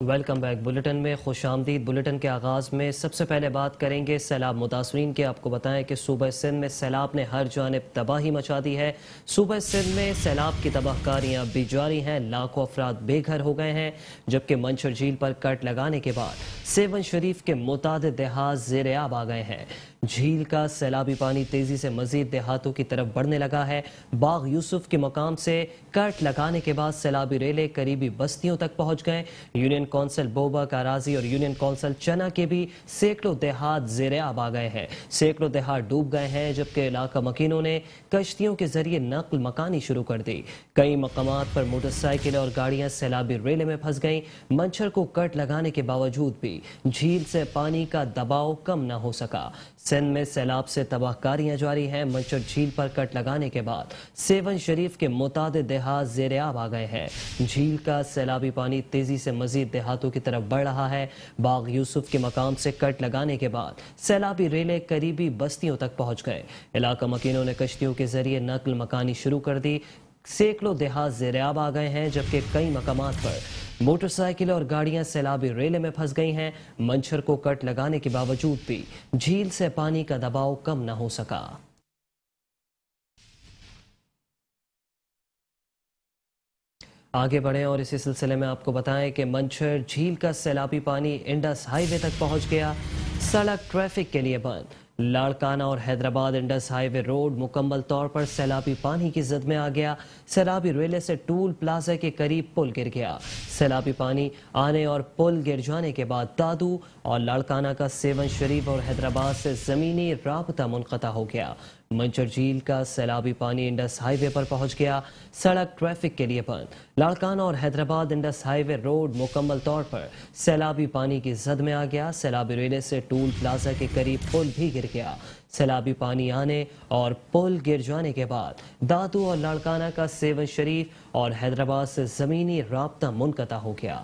Welcome back bulletin میں خوش آمدید۔ بلیٹن کے آغاز میں سب سے پہلے بات کریں گے سیلاب متاثرین کے۔ آپ کو بتائیں کہ صوبہ سندھ میں سیلاب نے ہر جانب تباہی مچا دی ہے۔ صوبہ سندھ میں سیلاب کی تباہ کاریاں بھی جاری ہیں، لاکھوں افراد بے گھر ہو گئے ہیں، جبکہ منچر جھیل پر کٹ لگانے کے بعد سیون شریف کے متعدد دیہات زیر آب آ گئے ہیں۔ جھیل کا سیلابی پانی تیزی سے مزید دیہاتوں کی طرف بڑھنے لگا ہے۔ باغ یوسف کے مقام سے کٹ لگانے کے بعد سیلابی ریلے قریبی بستیوں تک پہنچ گئے۔ یونین کونسل بوبا کاراضی اور یونین کونسل چنا کے بھی سینکڑوں دیہات زیر آب آ گئے ہیں۔ سینکڑوں دیہات ڈوب گئے ہیں، جبکہ علاقہ مکینوں نے کشتیوں کے ذریعے نقل مکانی شروع کر دی۔ کئی مقامات پر موٹر سائیکل اور گاڑیاں سیلابی ریلے میں پھنس گئیں۔ منچر کو کٹ لگانے کے باوجود بھی جھیل سے پانی کا دباؤ کم نہ ہو سکا۔ سندھ میں سیلاب سے تباہ کاریاں جاری ہیں۔ منچر جھیل پر کٹ لگانے کے بعد سیون شریف کے متعدد دیہات زیر آب آ گئے ہیں۔ جھیل کا سیلابی پانی تیزی سے مزید دیہاتوں کی طرف بڑھ رہا ہے۔ باغ یوسف کے مقام سے کٹ لگانے کے بعد سیلابی ریلے قریبی بستیوں تک پہنچ گئے۔ علاقہ مکینوں نے کشتیوں کے ذریعے نقل مکانی شروع کر دی۔ سینکڑوں دیہات زیر آب آ گئے ہیں، جبکہ کئی مقامات پر موٹر سائیکل اور گاڑیاں سیلابی ریلے میں پھنس گئی ہیں۔ منچر کو کٹ لگانے کے باوجود بھی جھیل سے پانی کا دباؤ کم نہ ہو سکا۔ آگے بڑھیں اور اسی سلسلے میں آپ کو بتائیں کہ منچر جھیل کا سیلابی پانی انڈس ہائی وے تک پہنچ گیا۔ سڑک ٹریفک کے لیے بند۔ لاڑکانہ اور حیدرآباد انڈس ہائی وے روڈ مکمل طور پر سیلابی پانی کی زد میں آ گیا۔ سیلابی ریلے سے ٹول پلازا کے قریب پل گر گیا۔ سیلابی پانی آنے اور پل گر جانے کے بعد دادو اور لاڑکانہ کا سیون شریف اور حیدرآباد سے زمینی رابطہ منقطع ہو گیا۔ منچر جھیل کا سیلابی پانی انڈس ہائی وے پر پہنچ گیا۔ سڑک ٹریفک کے لیے بند۔ لاڑکانہ اور حیدرآباد انڈس ہائی وے روڈ مکمل طور پر سیلابی پانی کی زد میں آ گیا۔ سیلابی ریلے سے ٹول پلازا کے قریب پل بھی گر گیا۔ سیلابی پانی آنے اور پل گر جانے کے بعد دادو اور لاڑکانہ کا سیون شریف اور حیدرآباد سے زمینی رابطہ منقطع ہو گیا۔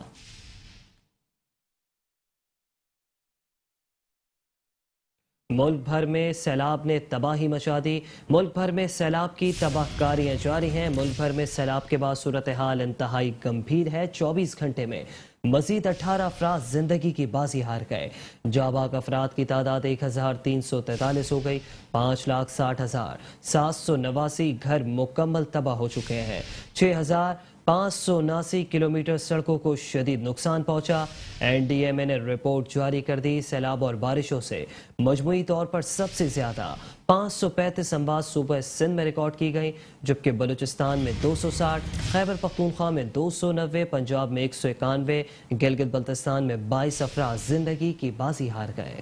ملک بھر میں سیلاب نے تباہی مچا دی۔ ملک بھر میں سیلاب کی تباہ کاریاں جاری ہیں۔ ملک بھر میں سیلاب کے بعد صورتحال انتہائی گمبھیر ہے۔ 24 گھنٹے میں مزید 18 افراد زندگی کی بازی ہار گئے۔ جاں بحق افراد کی تعداد 1343 ہو گئی۔ 5,60,789 گھر مکمل تباہ ہو چکے ہیں۔ 6,579 کلومیٹر سڑکوں کو شدید نقصان پہنچا۔ این ڈی ایم اے نے رپورٹ جاری کر دی۔ سیلاب اور بارشوں سے مجموعی طور پر سب سے زیادہ 535 اموات صوبہ سندھ میں ریکارڈ کی گئیں، جبکہ بلوچستان میں 260، خیبر پختونخوا میں 290، پنجاب میں 191، گلگت بلتستان میں 22 افراد زندگی کی بازی ہار گئے۔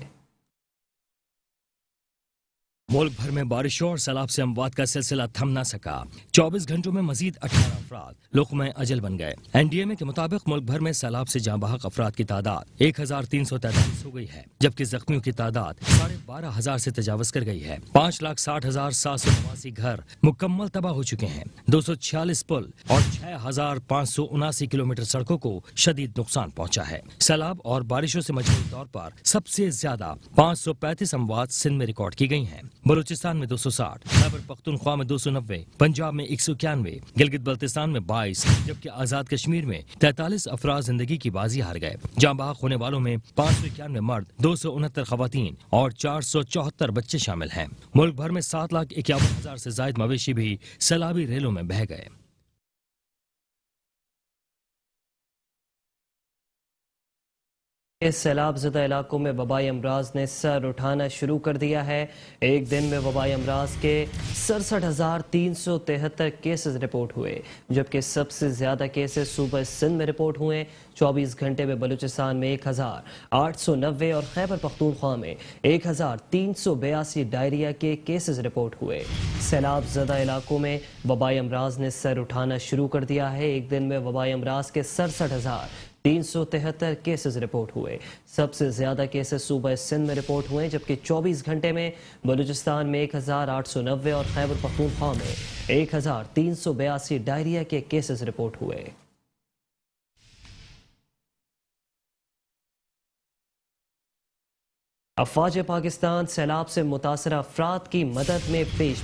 ملک بھر میں بارشوں اور سیلاب سے اموات کا سلسلہ تھم نہ سکا۔ 24 گھنٹوں میں مزید 18 افراد لقمہ اجل بن گئے۔ این ڈی ایم اے کے مطابق ملک بھر میں سیلاب سے جاں بحق افراد کی تعداد 1,343 ہو گئی ہے، جبکہ زخمیوں کی تعداد 12,500 سے تجاوز کر گئی ہے۔ 5,60,789 گھر مکمل تباہ ہو چکے ہیں۔ 246 پل اور 6,579 کلومیٹر سڑکوں کو شدید نقصان پہنچا ہے۔ سیلاب اور بارشوں سے مجموعی طور پر سب سے زیادہ 535 اموات سندھ میں ریکارڈ کی گئی ہیں۔ بلوچستان میں 260، خیبر پختونخوا میں 290، پنجاب میں 191، گلگت بلتستان میں 22، جبکہ آزاد کشمیر میں 43 افراد زندگی کی بازی ہار گئے۔ جاں بحق ہونے والوں میں 591 مرد، 269 خواتین اور 474 بچے شامل ہیں۔ ملک بھر میں 7,51,000 سے زائد مویشی بھی سیلابی ریلوں میں بہہ گئے۔ اس سیلاب زدہ علاقوں میں وبائی امراض نے سر اٹھانا شروع کر دیا ہے۔ ایک دن میں وبائی امراض کے 67,373 کیسز رپورٹ ہوئے، جبکہ سب سے زیادہ کیسز صوبہ سندھ میں رپورٹ ہوئے۔ 24 گھنٹے میں بلوچستان میں 1,890 اور خیبر پختونخوا میں 1,382 ڈائریا کے کیسز رپورٹ ہوئے۔ سیلاب زدہ علاقوں میں وبائی امراض نے سر اٹھانا شروع کر دیا ہے۔ ایک دن میں وبائی امراض کے 67,373 کیسز رپورٹ ہوئے۔ سب سے زیادہ کیسز صوبہ سندھ میں رپورٹ ہوئے، جبکہ 24 گھنٹے میں بلوچستان میں 1,890 اور خیبر پختونخوا میں 1,382 ڈائریا کے کیسز رپورٹ ہوئے۔ افواج پاکستان سیلاب سے متاثرہ افراد کی مدد میں پیش۔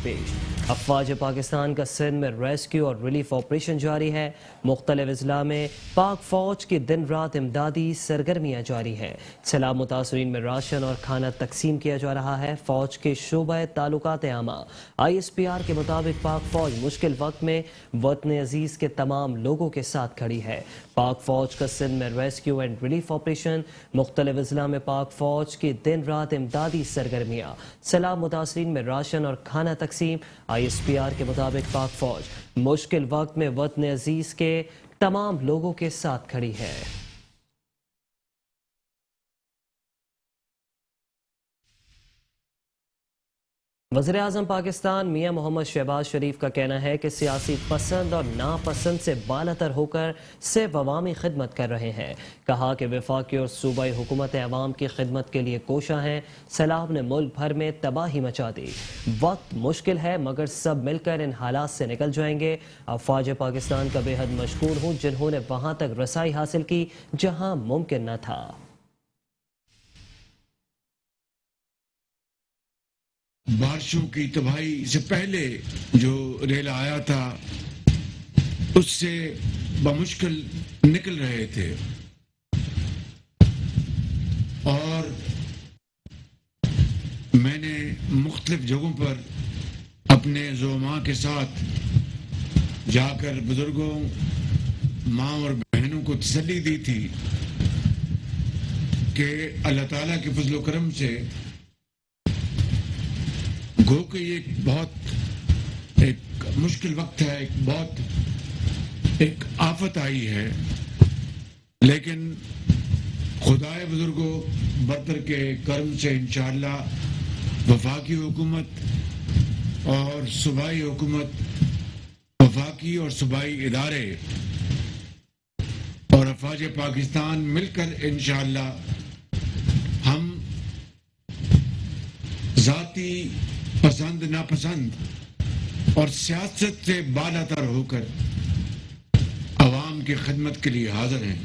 افواج پاکستان کا سندھ میں ریسکیو اور ریلیف آپریشن جاری ہے۔ مختلف اضلاع میں پاک فوج کی دن رات امدادی سرگرمیاں جاری ہیں۔ سیلاب متاثرین میں راشن اور کھانا تقسیم کیا جا رہا ہے۔ فوج کے شعبہ تعلقات عامہ ISPR کے مطابق پاک فوج مشکل وقت میں وطن عزیز کے تمام لوگوں کے ساتھ کھڑی ہے۔ پاک فوج کا سندھ میں ریسکیو اینڈ ریلیف آپریشن، مختلف اضلاع میں پاک فوج کی دن رات امدادی سرگرمیاں، سیلاب متاثرین میں راشن اور کھانا تقسیم۔ ISPR کے مطابق پاک فوج مشکل وقت میں وطن عزیز کے تمام لوگوں کے ساتھ کھڑی ہے۔ وزیراعظم پاکستان میاں محمد شہباز شریف کا کہنا ہے کہ سیاسی پسند اور ناپسند سے بالاتر ہو کر صرف عوامی خدمت کر رہے ہیں۔ کہا کہ وفاقی اور صوبائی حکومت عوام کی خدمت کے لیے کوشاں ہیں۔ سیلاب نے ملک بھر میں تباہی مچا دی۔ وقت مشکل ہے مگر سب مل کر ان حالات سے نکل جائیں گے۔ افواج پاکستان کا بے حد مشکور ہوں جنہوں نے وہاں تک رسائی حاصل کی جہاں ممکن نہ تھا۔ بارشوں کی تباہی سے پہلے جو ریلا آیا تھا اس سے بمشکل نکل رہے تھے، اور میں نے مختلف جگہوں پر اپنے زعماء کے ساتھ جا کر بزرگوں، ماں اور بہنوں کو تسلی دی تھی کہ اللہ تعالیٰ کے فضل و کرم سے گو کہ یہ بہت ایک مشکل وقت ہے، ایک آفت آئی ہے، لیکن خدائے بزرگوں برتر کے کرم سے انشاءاللہ وفاقی حکومت اور صوبائی حکومت، وفاقی اور صوبائی ادارے اور افواج پاکستان مل کر انشاءاللہ ہم ذاتی پسند ناپسند اور سیاست سے بالاتر ہو کر عوام کی خدمت کے لیے حاضر ہیں۔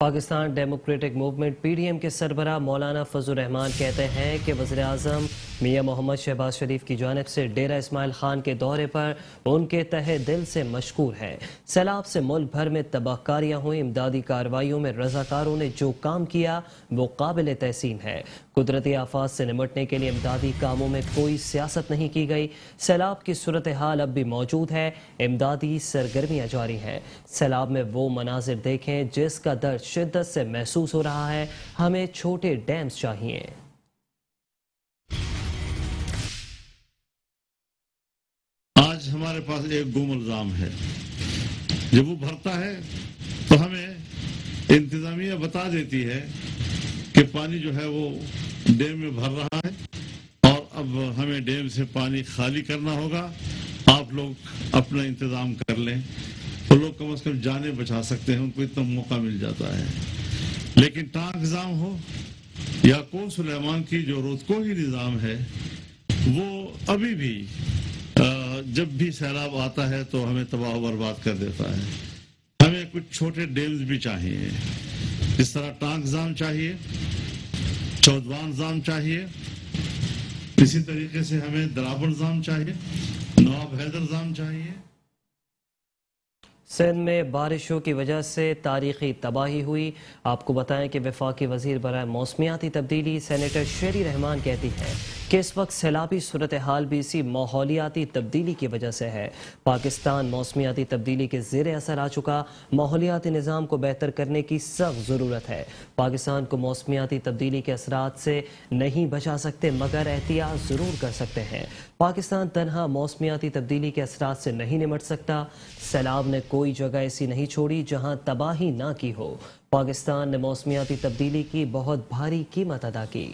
پاکستان ڈیموکریٹک موومنٹ PDM کے سربراہ مولانا فضل الرحمان کہتے ہیں کہ وزیراعظم میاں محمد شہباز شریف کی جانب سے ڈیرہ اسماعیل خان کے دورے پر ان کے تہہ دل سے مشکور ہے۔ سیلاب سے ملک بھر میں تباہ کاریاں ہوئیں، امدادی کارروائیوں میں رضاکاروں نے جو کام کیا وہ قابل تحسین ہے۔ قدرتی آفات سے نمٹنے کے لیے امدادی کاموں میں کوئی سیاست نہیں کی گئی۔ سیلاب کی صورتحال اب بھی موجود ہے، امدادی سرگرمیاں جاری ہیں۔ سیلاب میں وہ مناظر دیکھیں جس کا درد شدت سے محسوس ہو رہا ہے۔ ہمیں چھوٹے ڈیمز چاہیے۔ آج ہمارے پاس ایک گم الزام ہے، جب وہ بھرتا ہے تو ہمیں انتظامیہ بتا دیتی ہے کہ پانی جو ہے وہ ڈیم میں بھر رہا ہے اور اب ہمیں ڈیم سے پانی خالی کرنا ہوگا، آپ لوگ اپنا انتظام کر لیں۔ تو لوگ کم از کم جانیں بچا سکتے ہیں، ان کو اتنا موقع مل جاتا ہے۔ لیکن ٹانک نظام ہو یا کون سلیمان کی جو روزکو ہی نظام ہے، وہ ابھی بھی جب بھی سیلاب آتا ہے تو ہمیں تباہ و برباد کر دیتا ہے۔ ہمیں کچھ چھوٹے ڈیمز بھی چاہیے، اس طرح ٹانک نظام چاہیے، چودوان نظام چاہیے، اسی طریقے سے ہمیں درابر نظام چاہیے، نواب حیدر نظام چاہیے۔ سندھ میں بارشوں کی وجہ سے تاریخی تباہی ہوئی۔ آپ کو بتائیں کہ وفاقی وزیر برائے موسمیاتی تبدیلی سینیٹر شیری رحمان کہتی ہیں کہ اس وقت سیلابی صورتحال بھی اسی ماحولیاتی تبدیلی کی وجہ سے ہے۔ پاکستان موسمیاتی تبدیلی کے زیر اثر آ چکا، ماحولیاتی نظام کو بہتر کرنے کی سخت ضرورت ہے۔ پاکستان کو موسمیاتی تبدیلی کے اثرات سے نہیں بچا سکتے مگر احتیاط ضرور کر سکتے ہیں۔ پاکستان تنہا موسمیاتی تبدیلی کے اثرات سے نہیں نمٹ سکتا۔ سیلاب نے کوئی جگہ ایسی نہیں چھوڑی جہاں تباہی نہ کی ہو۔ پاکستان نے موسمیاتی تبدیلی کی بہت بھاری قیمت ادا کی۔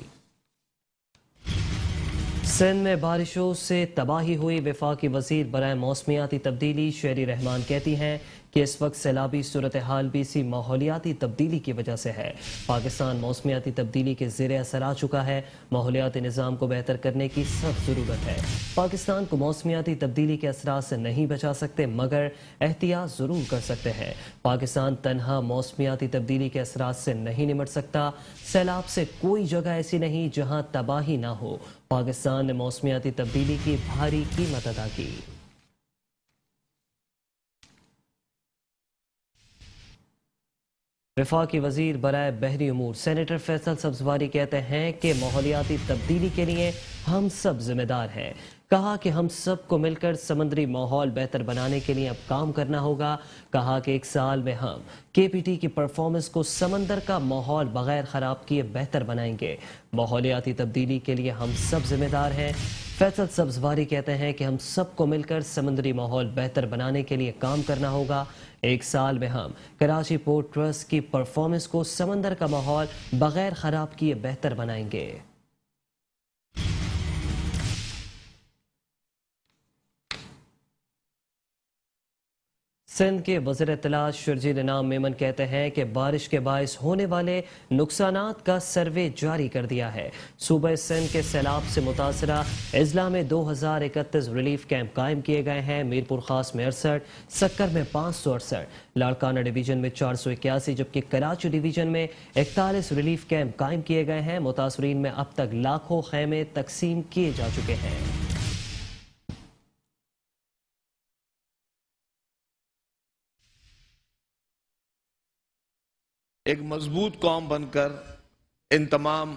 سندھ میں بارشوں سے تباہی ہوئی۔ وفاقی وزیر برائے موسمیاتی تبدیلی شیری رحمان کہتی ہیں کہ اس وقت سیلابی صورتحال بھی اسی ماحولیاتی تبدیلی کی وجہ سے ہے۔ پاکستان موسمیاتی تبدیلی کے زیر اثر آ چکا ہے۔ ماحولیاتی نظام کو بہتر کرنے کی سخت ضرورت ہے۔ پاکستان کو موسمیاتی تبدیلی کے اثرات سے نہیں بچا سکتے مگر احتیاط ضرور کر سکتے ہیں۔ پاکستان تنہا موسمیاتی تبدیلی کے اثرات سے نہیں نمٹ سکتا۔ سیلاب سے کوئی جگہ ایسی نہیں جہاں تباہی نہ ہو۔ پاکستان نے موسمیاتی تبدیلی کی بھاری قیمت ادا کی۔ وفاقی وزیر برائے بحری امور سینیٹر فیصل سبزواری کہتے ہیں کہ ماحولیاتی تبدیلی کے لیے ہم سب ذمہ دار ہیں۔ کہا کہ ہم سب کو مل کر سمندری ماحول بہتر بنانے کے لیے اب کام کرنا ہوگا۔ کہا کہ ایک سال میں ہم KPT کی پرفارمنس کو سمندر کا ماحول بغیر خراب کیے بہتر بنائیں گے۔ ماحولیاتی تبدیلی کے لیے ہم سب ذمہ دار ہیں۔ فیصل سبزواری کہتے ہیں کہ ہم سب کو مل کر سمندری ماحول بہتر بنانے کے لیے کام کرنا ہوگا۔ ایک سال میں ہم کراچی پورٹ ٹرسٹ کی پرفارمنس کو سمندر کا ماحول بغیر خراب کیے بہتر بنائیں گے۔ سندھ کے وزیر اطلاع شرجیل انعام میمن کہتے ہیں کہ بارش کے باعث ہونے والے نقصانات کا سروے جاری کر دیا ہے۔ صوبہ سندھ کے سیلاب سے متاثرہ اضلاع میں 2031 ریلیف کیمپ قائم کیے گئے ہیں۔ میرپور خاص میں 68، سکر میں 568، لاڑکانہ ڈویژن میں 481 جبکہ کراچی ڈویژن میں 41 ریلیف کیمپ قائم کیے گئے ہیں۔ متاثرین میں اب تک لاکھوں خیمے تقسیم کیے جا چکے ہیں۔ ایک مضبوط قوم بن کر ان تمام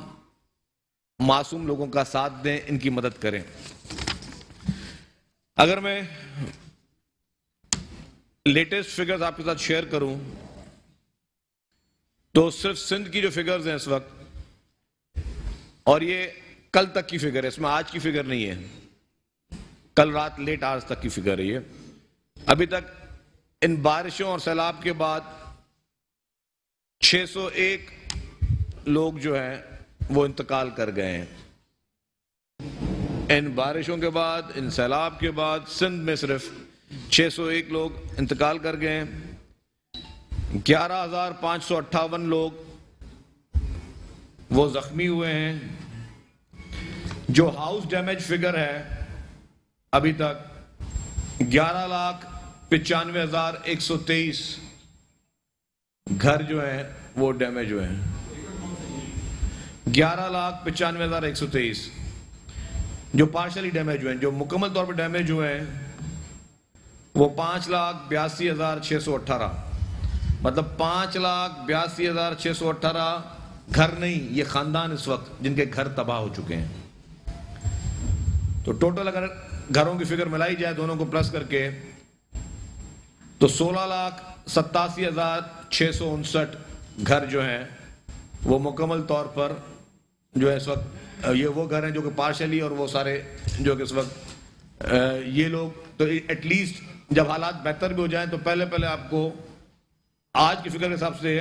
معصوم لوگوں کا ساتھ دیں، ان کی مدد کریں۔ اگر میں لیٹسٹ فگرز آپ کے ساتھ شیئر کروں تو صرف سندھ کی جو فگرز ہیں اس وقت، اور یہ کل تک کی فگر ہے، اس میں آج کی فگر نہیں ہے، کل رات لیٹ آج تک کی فگر ہے یہ، ابھی تک ان بارشوں اور سیلاب کے بعد 601 لوگ جو ہیں وہ انتقال کر گئے ہیں۔ ان بارشوں کے بعد، ان سیلاب کے بعد سندھ میں صرف 601 لوگ انتقال کر گئے ہیں۔ 11,558 لوگ وہ زخمی ہوئے ہیں۔ جو ہاؤس ڈیمیج فگر ہے ابھی تک 11,95,123 گھر جو ہیں وہ ڈیمیج ہوئے ہیں۔ 11,95,123 جو پارشلی ڈیمیج ہوئے ہیں۔ جو مکمل طور پر ڈیمیج ہوئے ہیں وہ 5,82,618، مطلب 5,82,618 گھر نہیں، یہ خاندان اس وقت جن کے گھر تباہ ہو چکے ہیں۔ تو ٹوٹل اگر گھروں کی فگر ملائی جائے دونوں کو پلس کر کے تو 16,87,659 گھر جو ہیں وہ مکمل طور پر جو ہے اس وقت، یہ وہ گھر ہیں جو کہ پارشلی، اور وہ سارے جو کہ اس وقت یہ لوگ تو ایٹ لیسٹ جب حالات بہتر بھی ہو جائیں تو پہلے آپ کو آج کی فگر کے حساب سے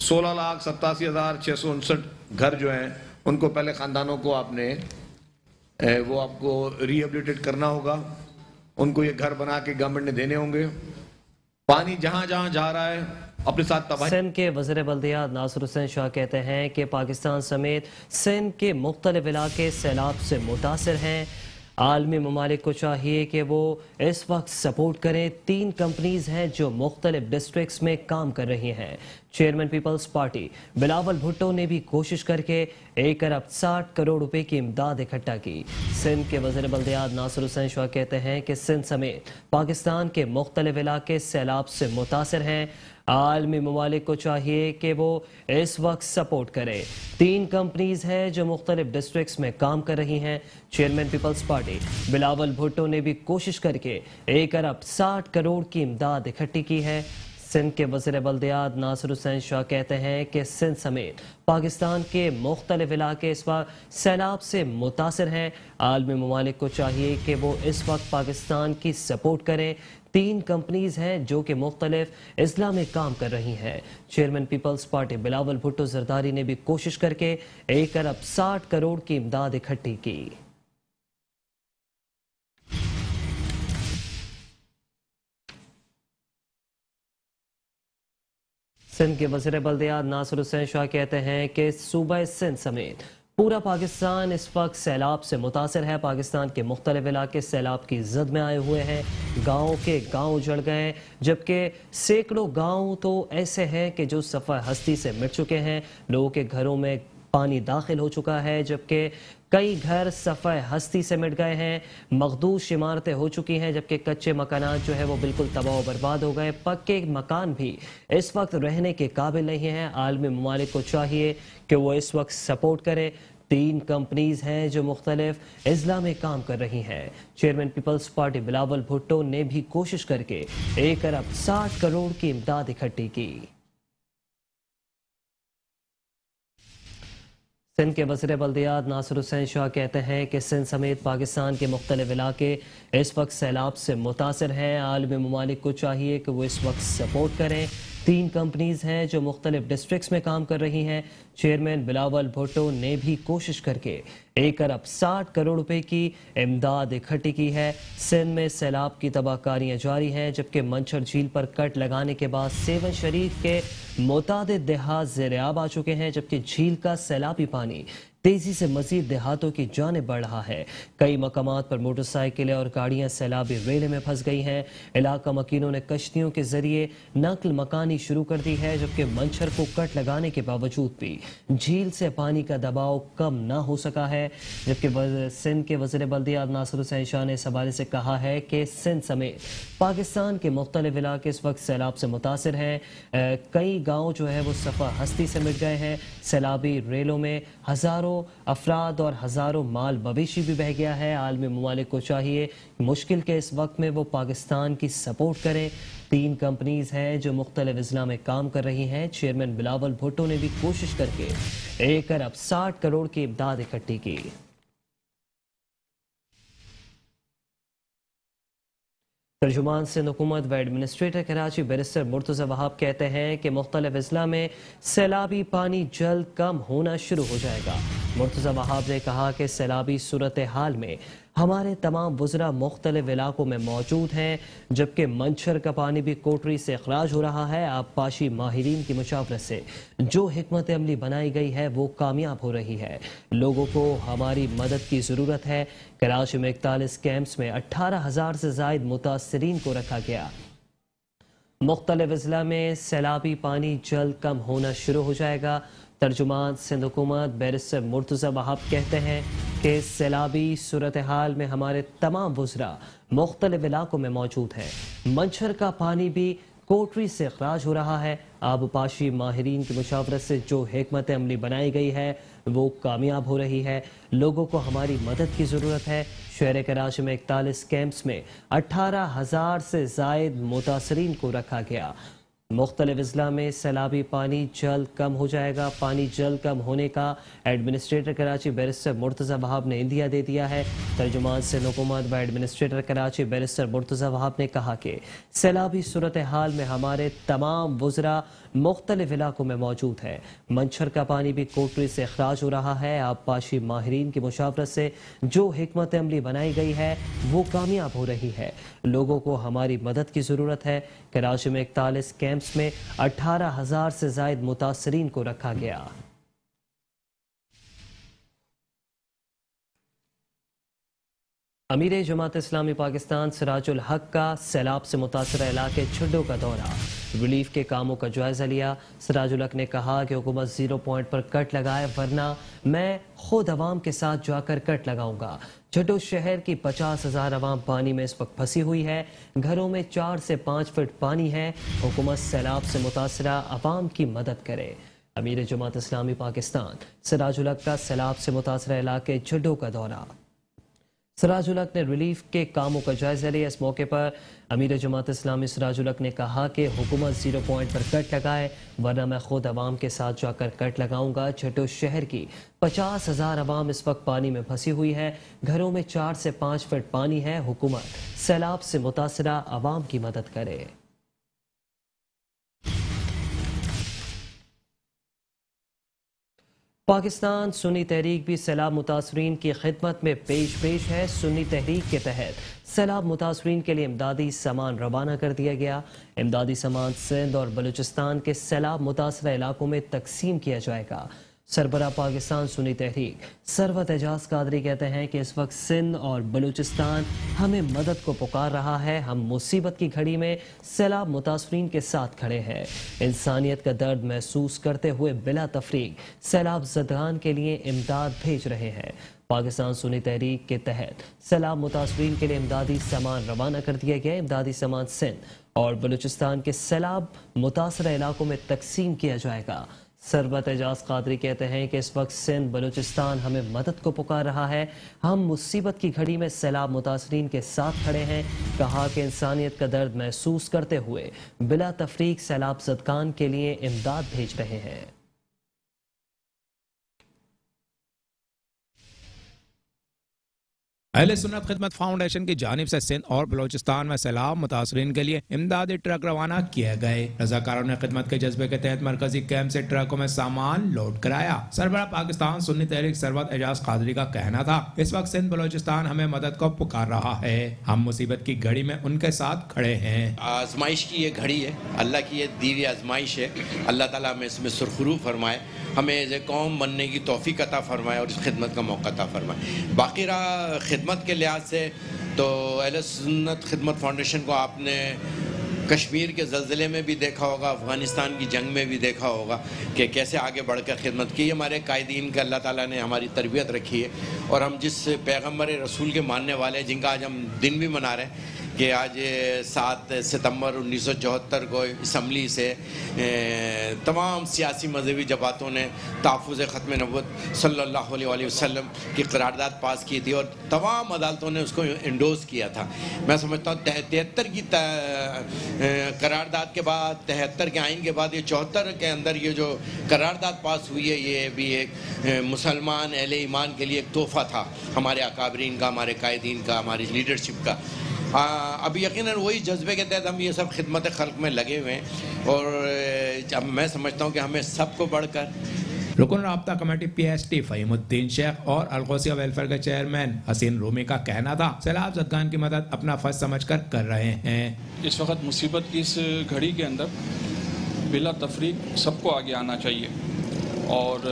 16,87,659 گھر جو ہیں ان کو پہلے خاندانوں کو آپ نے وہ آپ کو ری ایبلیٹیٹ کرنا ہوگا، ان کو یہ گھر بنا کے گورنمنٹ نے دینے ہوں گے۔ پانی جہاں جہاں جا رہا ہے اپنے ساتھ تباہی۔ سندھ کے وزیر بلدیات ناصر حسین شاہ کہتے ہیں کہ پاکستان سمیت سندھ کے مختلف علاقے سیلاب سے متاثر ہیں۔ عالمی ممالک کو چاہیے کہ وہ اس وقت سپورٹ کریں۔ 3 کمپنیز ہیں جو مختلف ڈسٹرکٹس میں کام کر رہی ہیں۔ Chairman Peoples party Bilawal Bhutto نے بھی کوشش کر کے 1,60 کروڑ روپے کی امداد اکٹھا کی۔ سندھ کے وزیر بلدیات ناصر حسین شاہ کہتے ہیں کہ سندھ سمیت پاکستان کے مختلف علاقے سیلاب سے متاثر ہیں۔ عالمی ممالک کو چاہیے کہ وہ اس وقت سپورٹ کرے۔ 3 کمپنیز ہیں جو مختلف ڈسٹرکٹس میں کام کر رہی ہیں۔ Chairman Peoples party Bilawal Bhutto نے بھی کوشش کر کے 1,60 کروڑ کی امداد اکٹھی کی ہے۔ سندھ کے وزیر بلدیات ناصر حسین شاہ کہتے ہیں کہ سندھ سمیت پاکستان کے مختلف علاقے اس وقت سیلاب سے متاثر ہیں۔ عالمی ممالک کو چاہیے کہ وہ اس وقت پاکستان کی سپورٹ کریں۔ 3 کمپنیز ہیں جو کہ مختلف اضلاع میں کام کر رہی ہیں۔ Chairman Peoples party Bilawal Bhutto Zardari نے بھی کوشش کر کے 1,60 کروڑ کی امداد اکٹھی کی۔ سندھ کے وزیر بلدیات ناصر حسین شاہ کہتے ہیں کہ صوبہ سندھ سمیت پورا پاکستان اس وقت سیلاب سے متاثر ہے۔ پاکستان کے مختلف علاقے سیلاب کی زد میں آئے ہوئے ہیں، گاؤں کے گاؤں اجڑ گئے ہیں، جبکہ سینکڑوں گاؤں تو ایسے ہیں کہ جو صفحہ ہستی سے مٹ چکے ہیں۔ لوگوں کے گھروں میں پانی داخل ہو چکا ہے، جبکہ کئی گھر صفحہ ہستی سے مٹ گئے ہیں، مخدوش عمارتیں ہو چکی ہیں، جبکہ کچے مکانات جو ہے وہ بالکل تباہ و برباد ہو گئے۔ پکے مکان بھی اس وقت رہنے کے قابل نہیں ہیں۔ عالمی ممالک کو چاہیے کہ وہ اس وقت سپورٹ کرے۔ 3 کمپنیز ہیں جو مختلف اضلاع میں کام کر رہی ہیں۔ Chairman Peoples party Bilawal Bhutto نے بھی کوشش کر کے 1 ارب 60 کروڑ کی امداد اکٹھی کی۔ سندھ کے وزیر بلدیات ناصر حسین شاہ کہتے ہیں کہ سندھ سمیت پاکستان کے مختلف علاقے اس وقت سیلاب سے متاثر ہیں۔ عالمی ممالک کو چاہیے کہ وہ اس وقت سپورٹ کریں۔ 3 کمپنیز ہیں جو مختلف ڈسٹرکٹس میں کام کر رہی ہیں۔ چیئرمین بلاول بھٹو نے بھی کوشش کر کے 1 ارب 60 کروڑ روپے کی امداد اکٹھی کی ہے۔ سندھ میں سیلاب کی تباہ کاریاں جاری ہیں، جبکہ منچھر جھیل پر کٹ لگانے کے بعد سیون شریف کے متعدد دیہات زیر آب آ چکے ہیں، جبکہ جھیل کا سیلابی پانی تیزی سے مزید دیہاتوں کی جانب بڑھ رہا ہے۔ کئی مقامات پر موٹر سائیکلیں اور گاڑیاں سیلابی ریلے میں پھنس گئی ہیں۔ علاقہ مکینوں نے کشتیوں کے ذریعے نقل مکانی شروع کر دی ہے، جبکہ منچھر کو کٹ لگانے کے باوجود بھی جھیل سے پانی کا دباؤ کم نہ ہو سکا ہے۔ جبکہ سندھ کے وزیر بلدیات ناصر حسین شاہ نے اس حوالے سے کہا ہے کہ سندھ سمیت پاکستان کے مختلف علاقے اس وقت سیلاب سے متاثر ہیں۔ کئی گاؤں جو ہے وہ صفحہ ہستی سے مٹ گئے ہیں۔ سیلابی ریلوں میں ہزاروں افراد اور ہزاروں مال مویشی بھی بہہ گیا ہے۔ عالمی ممالک کو چاہیے مشکل کے اس وقت میں وہ پاکستان کی سپورٹ کریں۔ 3 کمپنیز ہیں جو مختلف اضلاع میں کام کر رہی ہیں۔ چیئرمین بلاول بھٹو نے بھی کوشش کر کے 1 ارب 60 کروڑ کی امداد اکٹھی کی۔ ترجمان سندھ حکومت و ایڈمنسٹریٹر کراچی بیرسٹر مرتضی وہاب کہتے ہیں کہ مختلف اضلاع میں سیلابی پانی جلد کم ہونا شروع ہو جائے گا۔ مرتضی وہاب نے کہا کہ سیلابی صورتحال میں ہمارے تمام وزراء مختلف علاقوں میں موجود ہیں، جبکہ منچھر کا پانی بھی کوٹری سے اخراج ہو رہا ہے۔ آبپاشی ماہرین کی مشاورت سے جو حکمت عملی بنائی گئی ہے وہ کامیاب ہو رہی ہے۔ لوگوں کو ہماری مدد کی ضرورت ہے۔ کراچی میں 41 کیمپس میں 18,000 سے زائد متاثرین کو رکھا گیا۔ مختلف اضلاع میں سیلابی پانی جلد کم ہونا شروع ہو جائے گا۔ ترجمان سندھ حکومت بیرسٹر مرتضی وہاب کہتے ہیں کہ سیلابی صورتحال میں ہمارے تمام وزراء مختلف علاقوں میں موجود ہیں۔ منچھر کا پانی بھی کوٹری سے اخراج ہو رہا ہے۔ آبپاشی ماہرین کی مشاورت سے جو حکمت عملی بنائی گئی ہے وہ کامیاب ہو رہی ہے۔ لوگوں کو ہماری مدد کی ضرورت ہے۔ شہر کراچی میں 41 کیمپس میں 18,000 سے زائد متاثرین کو رکھا گیا۔ مختلف اضلاع میں سیلابی پانی جلد کم ہو جائے گا۔ پانی جلد کم ہونے کا ایڈمنسٹریٹر کراچی بیرسٹر مرتضی وہاب نے اندیا دے دیا ہے۔ ترجمان سندھ حکومت و ایڈمنسٹریٹر کراچی بیرسٹر مرتضی وہاب نے کہا کہ سیلابی صورتحال میں ہمارے تمام وزراء مختلف علاقوں میں موجود ہیں۔ منچھر کا پانی بھی کوٹری سے اخراج ہو رہا ہے۔ آبپاشی ماہرین کی مشاورت سے جو حکمت عملی بنائی گئی ہے وہ کامیاب ہو رہی ہے۔ لوگوں کو ہماری مدد کی ضرورت ہے۔ کراچی میں 41 کیمپس میں 18,000 سے زائد متاثرین کو رکھا گیا۔ امیر جماعت اسلامی پاکستان سراج الحق کا سیلاب سے متاثرہ علاقے چھڈو کا دورہ، ریلیف کے کاموں کا جائزہ لیا۔ سراج الحق نے کہا کہ حکومت 0 پوائنٹ پر کٹ لگائے، ورنہ میں خود عوام کے ساتھ جا کر کٹ لگاؤں گا۔ چھڈو شہر کی 50,000 عوام پانی میں اس وقت پھنسی ہوئی ہے۔ گھروں میں 4 سے 5 فٹ پانی ہے۔ حکومت سیلاب سے متاثرہ عوام کی مدد کرے۔ امیر جماعت اسلامی پاکستان سراج الحق کا سیلاب سے متاثرہ علاقے چھڈو کا دورہ۔ سراج الحق نے ریلیف کے کاموں کا جائزہ لیا۔ اس موقع پر امیر جماعت اسلامی سراج الحق نے کہا کہ حکومت 0 پوائنٹ پر کٹ لگائے، ورنہ میں خود عوام کے ساتھ جا کر کٹ لگاؤں گا۔ چھٹو شہر کی 50,000 عوام اس وقت پانی میں پھنسی ہوئی ہے۔ گھروں میں 4 سے 5 فٹ پانی ہے۔ حکومت سیلاب سے متاثرہ عوام کی مدد کرے۔ پاکستان سنی تحریک بھی سیلاب متاثرین کی خدمت میں پیش ہے۔ سنی تحریک کے تحت سیلاب متاثرین کے لیے امدادی سامان روانہ کر دیا گیا۔ امدادی سامان سندھ اور بلوچستان کے سیلاب متاثرہ علاقوں میں تقسیم کیا جائے گا۔ سربراہ پاکستان سنی تحریک سروت اعجاز قادری کہتے ہیں کہ اس وقت سندھ اور بلوچستان ہمیں مدد کو پکار رہا ہے۔ ہم مصیبت کی گھڑی میں سیلاب متاثرین کے ساتھ کھڑے ہیں۔ انسانیت کا درد محسوس کرتے ہوئے بلا تفریق سیلاب زدگان کے لیے امداد بھیج رہے ہیں۔ پاکستان سنی تحریک کے تحت سیلاب متاثرین کے لیے امدادی سامان روانہ کر دیا گیا۔ امدادی سامان سندھ اور بلوچستان کے سیلاب متاثرہ علاقوں میں تقسیم کیا جائے گا۔ سربت اعجاز قادری کہتے ہیں کہ اس وقت سندھ بلوچستان ہمیں مدد کو پکار رہا ہے۔ ہم مصیبت کی گھڑی میں سیلاب متاثرین کے ساتھ کھڑے ہیں۔ کہا کہ انسانیت کا درد محسوس کرتے ہوئے بلا تفریق سیلاب زدگان کے لیے امداد بھیج رہے ہیں۔ اہل سنت خدمت فاؤنڈیشن کی جانب سے سندھ اور بلوچستان میں سیلاب متاثرین کے لیے امدادی ٹرک روانہ کیے گئے۔ رضاکاروں نے خدمت کے جذبے کے تحت مرکزی کیمپ سے ٹرکوں میں سامان لوڈ کرایا۔ سربراہ پاکستان سنی تحریک سروت اعجاز قادری کا کہنا تھا اس وقت سندھ بلوچستان ہمیں مدد کو پکار رہا ہے۔ ہم مصیبت کی گھڑی میں ان کے ساتھ کھڑے ہیں۔ آزمائش کی یہ گھڑی ہے، اللہ کی یہ دی ہوئی آزمائش ہے۔ اللہ تعالیٰ ہمیں اس میں سرخرو فرمائے، ہمیں ایز اے قوم بننے کی توفیق عطا فرمائے اور اس خدمت کا موقع عطا فرمائے۔ باقی رہا خدمت کے لحاظ سے تو اہل سنت خدمت فاؤنڈیشن کو آپ نے کشمیر کے زلزلے میں بھی دیکھا ہوگا، افغانستان کی جنگ میں بھی دیکھا ہوگا کہ کیسے آگے بڑھ کر خدمت کی۔ ہمارے قائدین کا اللہ تعالیٰ نے ہماری تربیت رکھی ہے اور ہم جس پیغمبر رسول کے ماننے والے ہیں، جن کا آج ہم دن بھی منا رہے ہیں کہ آج 7 ستمبر 1974 کو اسمبلی سے تمام سیاسی مذہبی جماعتوں نے تحفظ ختم نبوت صلی اللہ علیہ وسلم کی قرارداد پاس کی تھی اور تمام عدالتوں نے اس کو انڈوز کیا تھا۔ میں سمجھتا ہوں 73 کی قرارداد کے بعد، 73 کے آئین کے بعد، یہ 74 کے اندر یہ جو قرارداد پاس ہوئی ہے، یہ بھی ایک مسلمان اہل ایمان کے لیے ایک تحفہ تھا، ہمارے اکابرین کا، ہمارے قائدین کا، ہماری لیڈرشپ کا۔ اب یقیناً وہی جذبے کے تحت ہم یہ سب خدمت خلق میں لگے ہوئے ہیں اور میں سمجھتا ہوں کہ ہمیں سب کو بڑھ کر رکن رابطہ committee P S T Fahim uddin Sheikh اور الغوثیہ ویلفیئر کے چیئرمین حسین رومی کا کہنا تھا سیلاب زدگان کی مدد اپنا فرض سمجھ کر رہے ہیں۔ اس وقت مصیبت کی اس گھڑی کے اندر بلا تفریق سب کو آگے آنا چاہیے اور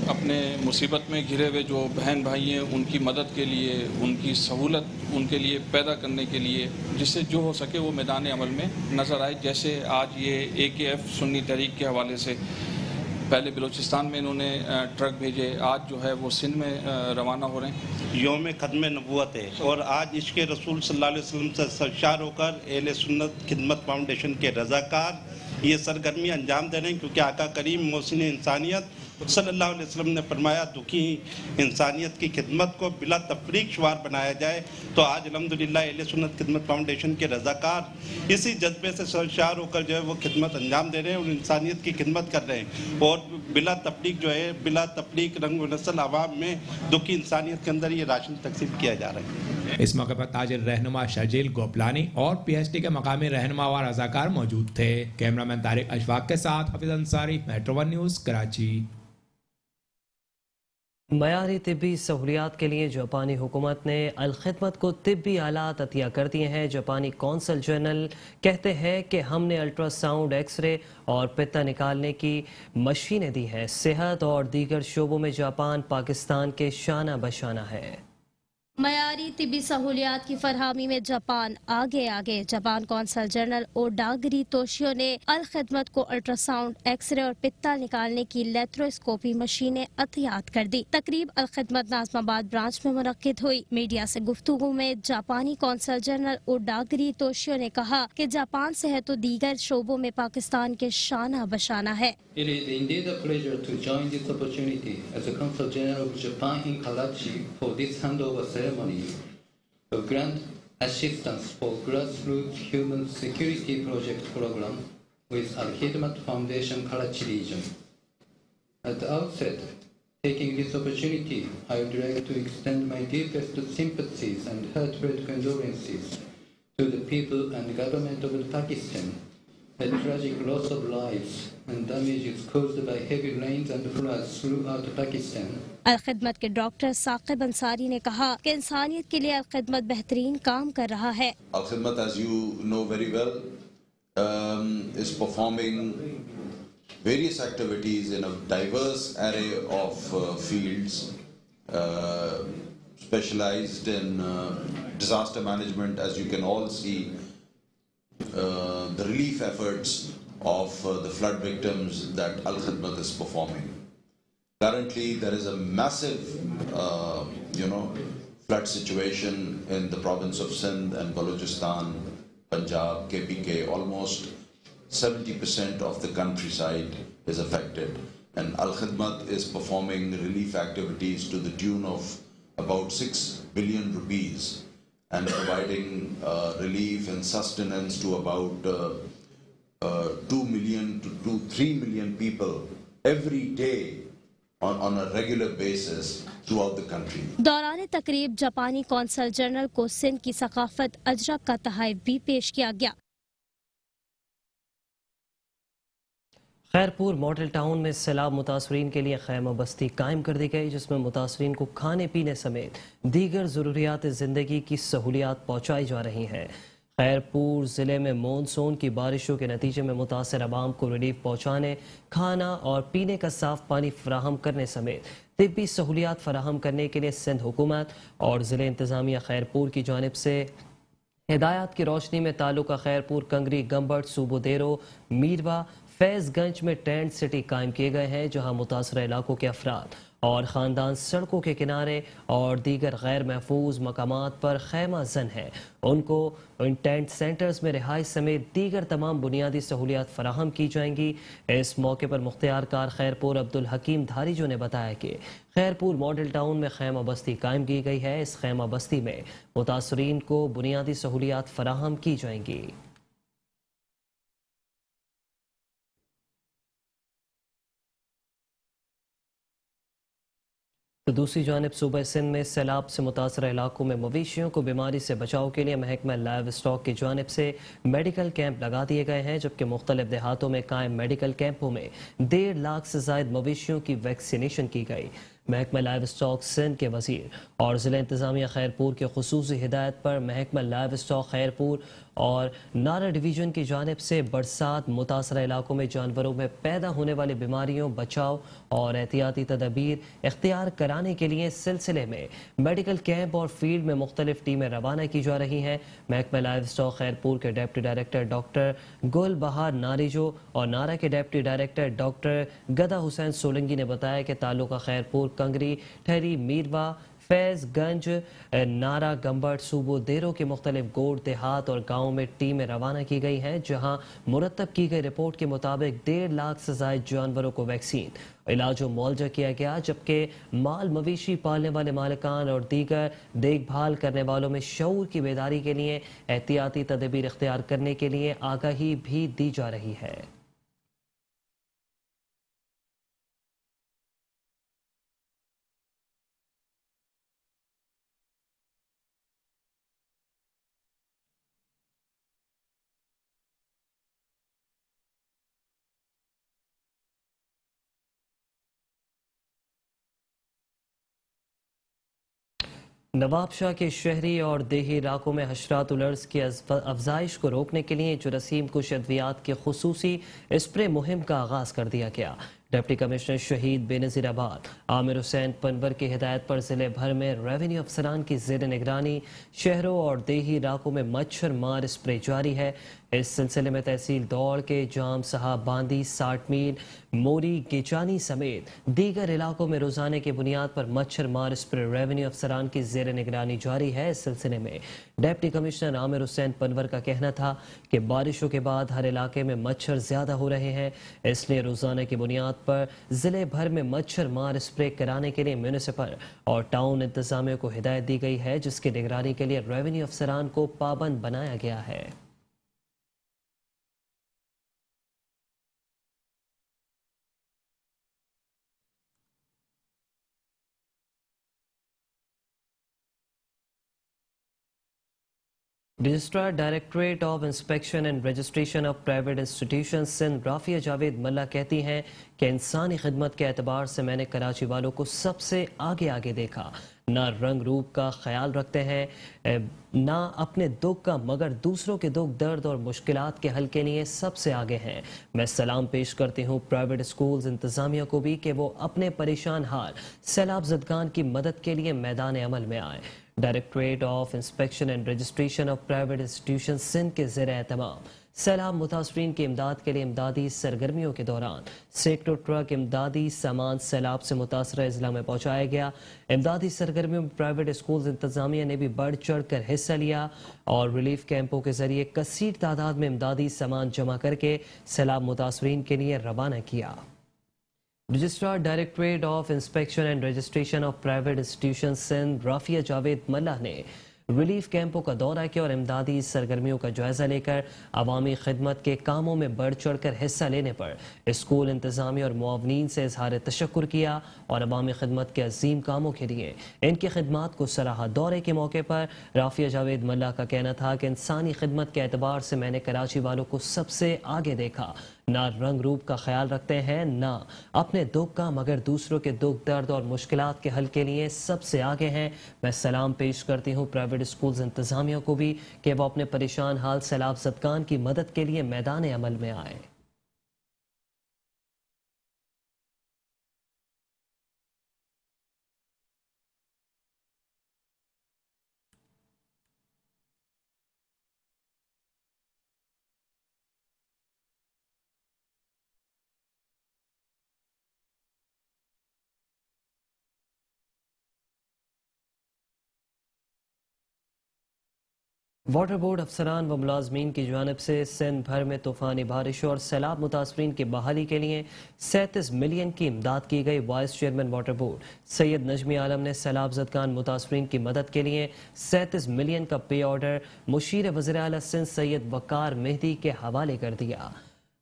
اپنے مصیبت میں گھرے ہوئے جو بہن بھائی ہیں ان کی مدد کے لیے، ان کی سہولت ان کے لیے پیدا کرنے کے لیے جس سے جو ہو سکے وہ میدان عمل میں نظر آئے۔ جیسے آج یہ اے کے ایف سنی تحریک کے حوالے سے پہلے بلوچستان میں انہوں نے ٹرک بھیجے، آج جو ہے وہ سندھ میں روانہ ہو رہے ہیں۔ یوم ختم نبوت ہے اور آج عشق رسول صلی اللہ علیہ وسلم سے سرشار ہو کر اہل سنت خدمت فاؤنڈیشن کے رضاکار یہ سرگرمی انجام دے رہے ہیں، کیونکہ آقا کریم محسن انسانیت صلی اللہ علیہ وسلم نے فرمایا دکھی انسانیت کی خدمت کو بلا تفریق شمار بنایا جائے۔ تو آج الحمدللہ اہل سنت خدمت فاؤنڈیشن کے رضاکار اسی جذبے سے سرشار ہو کر جو ہے وہ خدمت انجام دے رہے ہیں اور انسانیت کی خدمت کر رہے ہیں اور بلا تفریق جو ہے بلا تفریق رنگ و نسل عوام میں دکھی انسانیت کے اندر یہ راشن تقسیم کیا جا رہا ہے۔ اس موقع پر تاجر رہنما شرجیل گوپلانی اور پی ایس ٹی کے مقامی رہنما و رضاکار موجود تھے۔ کیمرہ مین طارق اشفاق کے ساتھ Hafeez Ansari, metro one news, Karachi. معیاری طبی سہولیات کے لیے جاپانی حکومت نے الخدمت کو طبی آلات عطیہ کر دیے ہیں۔ جاپانی کونسل جنرل کہتے ہیں کہ ہم نے الٹرا ساؤنڈ، ایکس رے اور پتا نکالنے کی مشینیں دی ہیں۔ صحت اور دیگر شعبوں میں جاپان پاکستان کے شانہ بشانہ ہے۔ معیاری طبی سہولیات کی فراہمی میں جاپان آگے۔ جاپان کونسل جنرل اوڈاگری توشیو نے الخدمت کو الٹرا ساؤنڈ، ایکس رے اور پتا نکالنے کی لیتروسکوپی مشینیں عطیات کر دی۔ تقریب الخدمت ناظم آباد برانچ میں منعقد ہوئی۔ میڈیا سے گفتگو میں جاپانی کونسل جنرل اوڈاگری توشیو نے کہا کہ جاپان صحت و دیگر شعبوں میں پاکستان کے شانہ بشانہ ہے۔ It is indeed a pleasure to join this opportunity as the Consul General of Japan in Karachi for this handover ceremony of grant assistance for grassroots human security project program with Al-Khidmat Foundation Karachi region. At the outset, taking this opportunity, I would like to extend my deepest sympathies and heartfelt condolences to the people and government of Pakistan a tragic loss of lives and damages caused by heavy rains and floods throughout Pakistan. Al-Khidmat کے doctor Saqib Ansari نے کہا کہ انسانیت کے لیے الخدمت بہترین کام کر رہا ہے. Al-Khidmat, as you know very well, is performing various activities in a diverse array of fields, specialized in disaster management, as you can all see, the relief efforts of the flood victims that Al-Khidmat is performing. Currently, there is a massive, flood situation in the province of Sindh and Balochistan, Punjab, KPK. Almost 70% of the countryside is affected. And Al-Khidmat is performing relief activities to the tune of about 6 billion rupees and providing relief and sustenance to about 2 million to 3 million people every day on a regular basis throughout the country. دوران تقریب جاپانی council general کو سندھ کی ثقافت اجرک کا تحائف بھی پیش کیا گیا. خیرپور ماڈل ٹاؤن میں سیلاب متاثرین کے لیے خیمہ بستی قائم کر دی گئی، جس میں متاثرین کو کھانے پینے سمیت دیگر ضروریات زندگی کی سہولیات پہنچائی جا رہی ہیں. خیرپور ضلع میں مونسون کی بارشوں کے نتیجے میں متاثر عوام کو ریلیف پہنچانے، کھانا اور پینے کا صاف پانی فراہم کرنے سمیت طبی سہولیات فراہم کرنے کے لیے سندھ حکومت اور ضلع انتظامیہ خیرپور کی جانب سے ہدایات کی روشنی میں تعلقہ خیرپور، کنگری، گمبٹ، صوبو دیرو، میروا، فیض گنج میں ٹینٹ سٹی قائم کیے گئے ہیں، جہاں متاثرہ علاقوں کے افراد اور خاندان سڑکوں کے کنارے اور دیگر غیر محفوظ مقامات پر خیمہ زن ہیں. ان کو ان ٹینٹ سینٹرز میں رہائش سمیت دیگر تمام بنیادی سہولیات فراہم کی جائیں گی. اس موقع پر مختار کار خیرپور عبدالحکیم دھاریجو نے بتایا کہ خیرپور ماڈل ٹاؤن میں خیمہ بستی قائم کی گئی ہے. اس خیمہ بستی میں متاثرین کو بنیادی سہولیات فراہم کی جائیں گی. تو دوسری جانب صوبہ سندھ میں سیلاب سے متاثرہ علاقوں میں مویشیوں کو بیماری سے بچاؤ کے لیے محکمہ لائیو اسٹاک کی جانب سے میڈیکل کیمپ لگا دیے گئے ہیں، جبکہ مختلف دیہاتوں میں قائم میڈیکل کیمپوں میں 1.5 لاکھ سے زائد مویشیوں کی ویکسینیشن کی گئی. محکمہ لائیو اسٹاک سندھ کے وزیر اور ضلع انتظامیہ خیرپور کے خصوصی ہدایت پر محکمہ لائیو اسٹاک خیرپور اور نارا ڈویژن کی جانب سے برسات متاثرہ علاقوں میں جانوروں میں پیدا ہونے والی بیماریوں، بچاؤ اور احتیاطی تدابیر اختیار کرانے کے لیے سلسلے میں میڈیکل کیمپ اور فیلڈ میں مختلف ٹیمیں روانہ کی جا رہی ہیں. محکمہ لائیو اسٹاک خیرپور کے ڈپٹی ڈائریکٹر ڈاکٹر گل بہار ناریجو اور نارا کے ڈپٹی ڈائریکٹر ڈاکٹر گدا حسین سولنگی نے بتایا کہ تعلقہ خیرپور، کنگری، ٹھہری، میروا، فیض گنج، نارا، گمبٹ، صوبو دیرو کے مختلف گوڑ، دیہات اور گاؤں میں ٹیمیں روانہ کی گئی ہیں، جہاں مرتب کی گئی رپورٹ کے مطابق 1.5 لاکھ سے زائد جانوروں کو ویکسین، علاج و معالجہ کیا گیا، جبکہ مال مویشی پالنے والے مالکان اور دیگر دیکھ بھال کرنے والوں میں شعور کی بیداری کے لیے احتیاطی تدابیر اختیار کرنے کے لیے آگاہی بھی دی جا رہی ہے. نواب شاہ کے شہری اور دیہی علاقوں میں حشرات الارض کی افزائش کو روکنے کے لیے جراثیم کش ادویات کی خصوصی اسپرے مہم کا آغاز کر دیا گیا. ڈپٹی کمشنر شہید بے نظیر آباد عامر حسین پنور کی ہدایت پر ضلع بھر میں ریونیو افسران کی زیر نگرانی شہروں اور دیہی علاقوں میں مچھر مار اسپرے جاری ہے. اس سلسلے میں تحصیل دوڑ کے جام صاحب باندی، 60 میل، موری، گیچانی سمیت دیگر علاقوں میں روزانے کی بنیاد پر مچھر مار اسپرے ریونیو افسران کی زیر نگرانی جاری ہے. اس سلسلے میں ڈپٹی کمشنر عامر حسین پنور کا کہنا تھا کہ بارشوں کے بعد ہر علاقے میں مچھر زیادہ ہو رہے ہیں، اس لیے روزانہ کی بنیاد پر ضلع بھر میں مچھر مار اسپرے کرانے کے لیے میونسپل اور ٹاؤن انتظامیہ کو ہدایت دی گئی ہے، جس کی نگرانی کے لیے ریونیو افسران کو پابند بنایا گیا ہے. Registrar directorate of inspection and registration of private institution Sindh Rafia Javed ملا کہتی ہیں کہ انسانی خدمت کے اعتبار سے میں نے کراچی والوں کو سب سے آگے دیکھا. نہ رنگ روپ کا خیال رکھتے ہیں نہ اپنے دکھ کا، مگر دوسروں کے دکھ درد اور مشکلات کے حل کے لیے سب سے آگے ہیں. میں سلام پیش کرتی ہوں پرائیویٹ اسکولز انتظامیہ کو بھی کہ وہ اپنے پریشان حال سیلاب زدگان کی مدد کے لیے میدان عمل میں آئیں. Directorate of inspection and registration of private institution Sindh کے زیر اہتمام سیلاب متاثرین کی امداد کے لیے امدادی سرگرمیوں کے دوران سینکڑوں ٹرک امدادی سامان سیلاب سے متاثرہ اضلاع میں پہنچایا گیا. امدادی سرگرمیوں میں پرائیویٹ اسکولز انتظامیہ نے بھی بڑھ چڑھ کر حصہ لیا اور ریلیف کیمپوں کے ذریعے کثیر تعداد میں امدادی سامان جمع کر کے سیلاب متاثرین کے لیے روانہ کیا. Registrar directorate of inspection and registration of private institution Sindh Rafia Javed ملا نے ریلیف کیمپوں کا دورہ کیا اور امدادی سرگرمیوں کا جائزہ لے کر عوامی خدمت کے کاموں میں بڑھ چڑھ کر حصہ لینے پر اسکول انتظامیہ اور معاونین سے اظہار تشکر کیا اور عوامی خدمت کے عظیم کاموں کے لیے ان کی خدمات کو سراہا. دورے کے موقع پر رافیہ جاوید ملا کا کہنا تھا کہ انسانی خدمت کے اعتبار سے میں نے کراچی والوں کو سب سے آگے دیکھا. نہ رنگ روپ کا خیال رکھتے ہیں نہ اپنے دکھ کا، مگر دوسروں کے دکھ درد اور مشکلات کے حل کے لیے سب سے آگے ہیں. میں سلام پیش کرتی ہوں پرائیویٹ اسکولز انتظامیہ کو بھی کہ وہ اپنے پریشان حال سیلاب زدگان کی مدد کے لیے میدان عمل میں آئے. واٹر بورڈ افسران و ملازمین کی جانب سے سندھ بھر میں طوفانی بارشوں اور سیلاب متاثرین کی بحالی کے لیے 37 ملین کی امداد کی گئی. Voice chairman water board Syed Najmi Alam نے سیلاب زدگان متاثرین کی مدد کے لیے 37 ملین کا پے آرڈر مشیر وزیر اعلیٰ سندھ سید وقار مہدی کے حوالے کر دیا.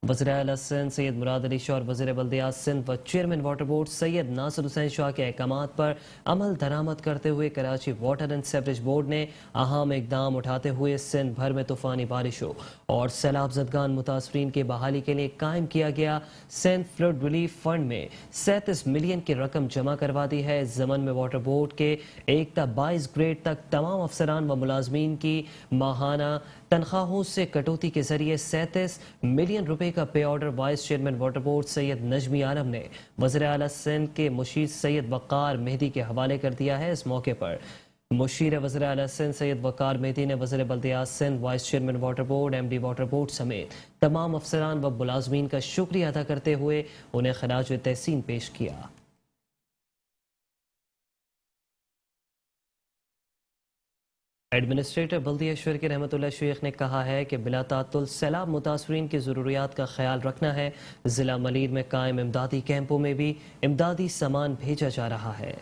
وزیر اعلیٰ سندھ سید مراد علی شاہ اور وزیر بلدیات سندھ و چیئرمین واٹر بورڈ سید ناصر حسین شاہ کے احکامات پر عمل درآمد کرتے ہوئے Karachi water and sewerage board نے اہم اقدام اٹھاتے ہوئے سندھ بھر میں طوفانی بارشوں اور سیلاب زدگان متاثرین کی بحالی کے لیے قائم کیا گیا سندھ فلڈ ریلیف فنڈ میں 37 ملین کی رقم جمع کروا دی ہے. اس ضمن میں واٹر بورڈ کے 1 تا 22 گریڈ تک تمام افسران و ملازمین کی ماہانہ تنخواہوں سے کٹوتی کے ذریعے 37 ملین روپے کا pay order vice chairman water board Syed Najmi Alam نے وزیر اعلیٰ سندھ کے مشیر سید وقار مہدی کے حوالے کر دیا ہے. اس موقع پر مشیر وزیر اعلیٰ سندھ سید وقار مہدی نے وزیر بلدیات Sindh vice chairman water board MD water واٹر بورڈ سمیت تمام افسران و ملازمین کا شکریہ ادا کرتے ہوئے انہیں خراج تحسین پیش کیا. ایڈمنسٹریٹر بلدیہ شرکی رحمت اللہ شیخ نے کہا ہے کہ بلا تعطل سیلاب متاثرین کی ضروریات کا خیال رکھنا ہے. ضلع ملیر میں قائم امدادی کیمپوں میں بھی امدادی سامان بھیجا جا رہا ہے.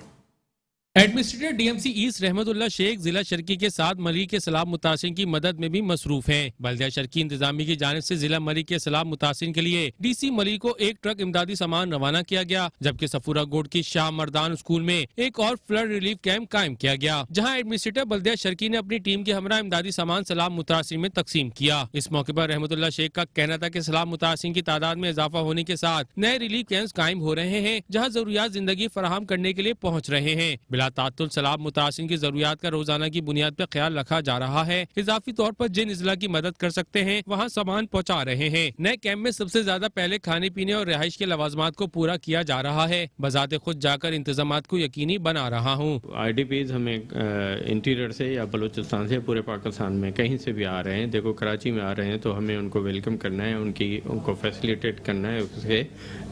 Administrator D M C east Rahmat Ullah شیخ ضلع شرکی کے ساتھ ملیر کے سیلاب متاثرین کی مدد میں بھی مصروف ہیں. بلدیہ شرکی انتظامیہ کی جانب سے ضلع ملیر کے سیلاب متاثرین کے لیے ڈی سی ملیر کو 1 ٹرک امدادی سامان روانہ کیا گیا، جبکہ سفورہ گوڈ کی شاہ مردان اسکول میں ایک اور فلڈ ریلیف کیمپ قائم کیا گیا، جہاں ایڈمنسٹریٹر بلدیہ شرکی نے اپنی ٹیم کے ہمراہ امدادی سامان سیلاب متاثرین میں تقسیم کیا. اس موقع پر رحمت اللہ شیخ کا کہنا تھا کہ سیلاب متاثرین کی تعداد میں اضافہ ہونے کے ساتھ نئے ریلیف کیمپس قائم ہو رہے ہیں، جہاں ضروریات زندگی فراہم کرنے کے لیے پہنچ رہے ہیں. بلا تعطل سیلاب متاثرین کی ضروریات کا روزانہ کی بنیاد پر خیال رکھا جا رہا ہے. اضافی طور پر جن اضلاع کی مدد کر سکتے ہیں وہاں سامان پہنچا رہے ہیں. نئے کیمپ میں سب سے زیادہ پہلے کھانے پینے اور رہائش کے لوازمات کو پورا کیا جا رہا ہے. بذات خود جا کر انتظامات کو یقینی بنا رہا ہوں. آئی ڈی پیز ہمیں انٹیریئر سے یا بلوچستان سے پورے پاکستان میں کہیں سے بھی آ رہے ہیں. دیکھو کراچی میں آ رہے ہیں تو ہمیں ان کو ویلکم کرنا ہے، ان کو فیسیلیٹیٹ کرنا ہے، اس کے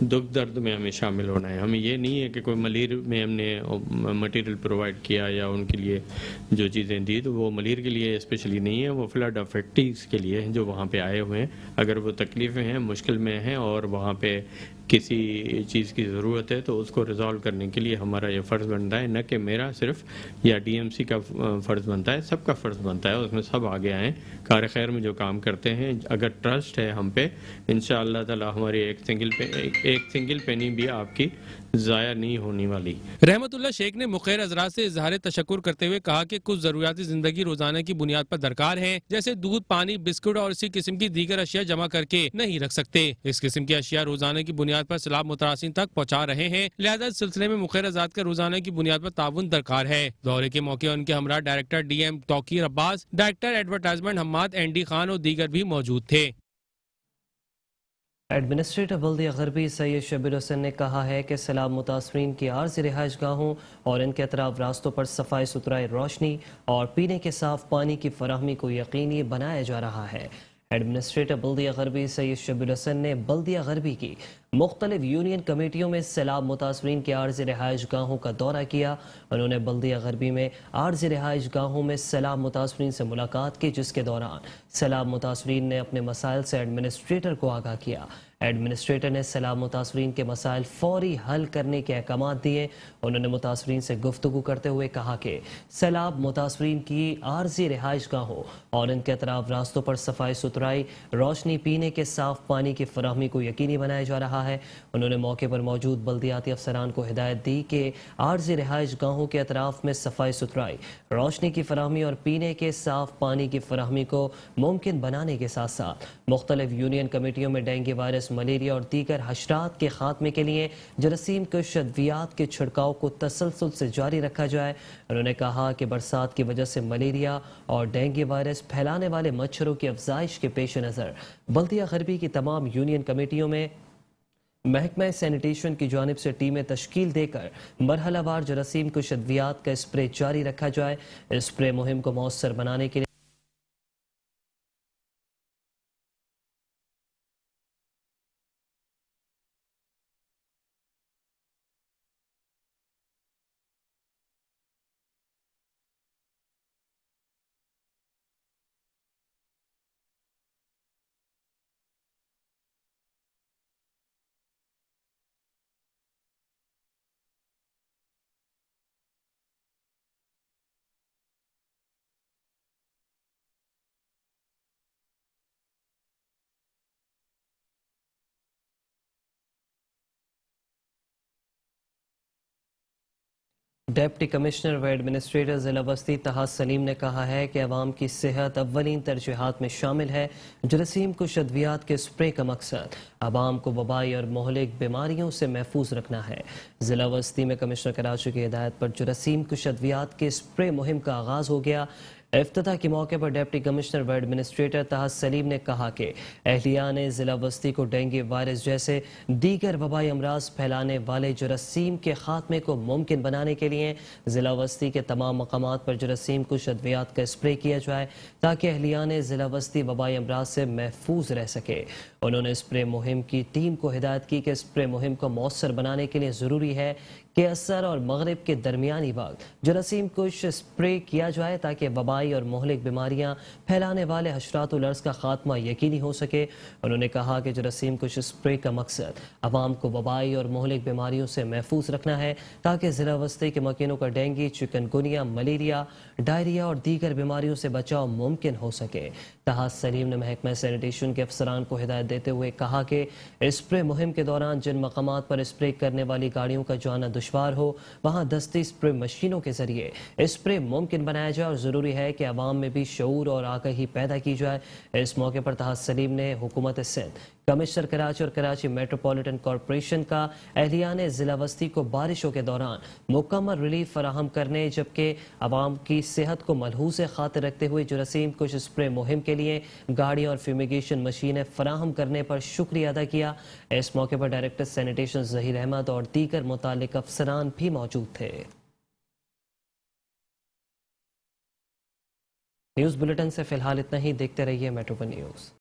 دکھ درد میں ہمیں شامل ہونا ہے. ہمیں یہ نہیں ہے کہ کوئی ملیر میں ہم نے مٹیریل پرووائڈ کیا یا ان کے لیے جو چیزیں دی تو وہ ملیر کے لیے اسپیشلی نہیں ہے، وہ فلڈ افیکٹیز کے لیے ہیں جو وہاں پہ آئے ہوئے ہیں. اگر وہ تکلیف میں ہیں، مشکل میں ہیں اور وہاں پہ کسی چیز کی ضرورت ہے تو اس کو ریزالو کرنے کے لیے ہمارا یہ فرض بنتا ہے، نہ کہ میرا صرف یا ڈی ایم سی کا فرض بنتا ہے، سب کا فرض بنتا ہے، اس میں سب آگے آئیں، کار خیر میں جو کام کرتے ہیں، اگر ٹرسٹ ہے ہم پہ، انشاءاللہ تعالی ہماری ایک سنگل پینی بھی آپ کی ضائع نہیں ہونے والی۔ رحمت اللہ شیخ نے مخیر حضرات سے اظہار تشکر کرتے ہوئے کہا کہ کچھ ضروریات زندگی روزانہ کی بنیاد پر درکار ہیں، جیسے دودھ، پانی، بسکٹ اور اسی قسم کی دیگر اشیاء جمع کر کے نہیں رکھ سکتے۔ اس قسم کی اشیاء روزانہ کی بنیاد پر سیلاب متاثرین تک پہنچا رہے ہیں، لہذا اس سلسلے میں مخیر حضرات کا روزانہ کی بنیاد پر تعاون درکار ہے۔ دورے کے موقع ان کے ہمراہ director D M Tauqeer Abbas, director advertisement Hammad N D Khan اور دیگر بھی موجود تھے۔ ایڈمنسٹریٹر بلدیہ غربی سید شبیر حسین نے کہا ہے کہ سیلاب متاثرین کی عارضی رہائش گاہوں اور ان کے اطراف راستوں پر صفائی ستھرائی، روشنی اور پینے کے صاف پانی کی فراہمی کو یقینی بنایا جا رہا ہے۔ ایڈمنسٹریٹر بلدیہ غربی سید شبیر حسین نے بلدیہ غربی کی مختلف یونین کمیٹیوں میں سیلاب متاثرین کی عارضی رہائش گاہوں کا دورہ کیا۔ انہوں نے بلدیہ غربی میں عارضی رہائش گاہوں میں سیلاب متاثرین سے ملاقات کی، جس کے دوران سیلاب متاثرین نے اپنے مسائل سے ایڈمنسٹریٹر کو آگاہ کیا۔ ایڈمنسٹریٹر نے سیلاب متاثرین کے مسائل فوری حل کرنے کے احکامات دیے۔ انہوں نے متاثرین سے گفتگو کرتے ہوئے کہا کہ سیلاب متاثرین کی عارضی رہائش گاہوں اور ان کے اطراف راستوں پر صفائی ستھرائی، روشنی، پینے کے صاف پانی کی فراہمی کو یقینی بنایا جا رہا ہے۔ انہوں نے موقع پر موجود بلدیاتی افسران کو ہدایت دی کہ عارضی رہائش گاہوں کے اطراف میں صفائی ستھرائی، روشنی کی فراہمی اور پینے کے صاف پانی کی فراہمی کو ممکن بنانے کے ساتھ ساتھ مختلف یونین کمیٹیوں میں ڈینگی وائرس، ملیریا اور دیگر حشرات کے خاتمے کے لیے جراثیم کش ادویات کے چھڑکاؤ کو تسلسل سے جاری رکھا جائے۔ انہوں نے کہا کہ برسات کی وجہ سے ملیریا اور ڈینگی وائرس پھیلانے والے مچھروں کی افزائش کے پیش نظر بلدیہ غربی کی تمام یونین کمیٹیوں میں محکمہ سینیٹیشن کی جانب سے ٹیمیں تشکیل دے کر مرحلہ وار جراثیم کش ادویات کا اسپرے جاری رکھا جائے۔ اسپرے مہم کو مؤثر بنانے کے لیے ڈپٹی کمشنر و ایڈمنسٹریٹر ضلع وسطی طه سلیم نے کہا ہے کہ عوام کی صحت اولین ترجیحات میں شامل ہے۔ جراثیم کش ادویات کے اسپرے کا مقصد عوام کو وبائی اور مہلک بیماریوں سے محفوظ رکھنا ہے۔ ضلع وسطی میں کمشنر کراچی کی ہدایت پر جراثیم کش ادویات کے اسپرے مہم کا آغاز ہو گیا۔ افتتاح کے موقع پر ڈپٹی کمشنر و ایڈمنسٹریٹر طه سلیم نے کہا کہ اہلیان ضلع وسطی کو ڈینگی وائرس جیسے دیگر وبائی امراض پھیلانے والے جراثیم کے خاتمے کو ممکن بنانے کے لیے ضلع وسطی کے تمام مقامات پر جراثیم کش ادویات کا اسپرے کیا جائے تاکہ اہلیان ضلع وسطی وبائی امراض سے محفوظ رہ سکے۔ انہوں نے اسپرے مہم کی ٹیم کو ہدایت کی کہ اسپرے مہم کو مؤثر بنانے کے لیے ضروری ہے کہ عصر اور مغرب کے درمیانی وقت جراثیم کش اسپرے کیا جائے تاکہ وبائی اور مہلک بیماریاں پھیلانے والے حشرات الارض کا خاتمہ یقینی ہو سکے۔ انہوں نے کہا کہ جراثیم کش اسپرے کا مقصد عوام کو وبائی اور مہلک بیماریوں سے محفوظ رکھنا ہے تاکہ ضلع وسطی کے مکینوں کا ڈینگی، چکن گونیا، ملیریا، ڈائریا اور دیگر بیماریوں سے بچاؤ ممکن ہو سکے۔ طه سلیم نے محکمہ سینیٹیشن کے افسران کو ہدایت دیتے ہوئے کہا کہ اسپرے مہم کے دوران جن مقامات پر اسپرے کرنے والی گاڑیوں کا جانا دشوار ہو وہاں دستی اسپرے مشینوں کے ذریعے اسپرے ممکن بنایا جائے اور ضروری ہے کہ عوام میں بھی شعور اور آگاہی پیدا کی جائے۔ اس موقع پر طه سلیم نے حکومت سندھ، کمشنر کراچی اور کراچی میٹروپولیٹن کارپوریشن کا اہلیان ضلع وسطی کو بارشوں کے دوران مکمل ریلیف فراہم کرنے جبکہ عوام کی صحت کو ملحوظ خاطر رکھتے ہوئے جراثیم کش اسپرے مہم کے لیے گاڑیاں اور فیومیگیشن مشینیں فراہم کرنے پر شکریہ ادا کیا۔ اس موقع پر ڈائریکٹر سینیٹیشن ظہیر احمد اور دیگر متعلق افسران بھی موجود تھے۔ نیوز بلیٹن سے فی الحال اتنا ہی، دیکھتے رہیے میٹروپول نیوز۔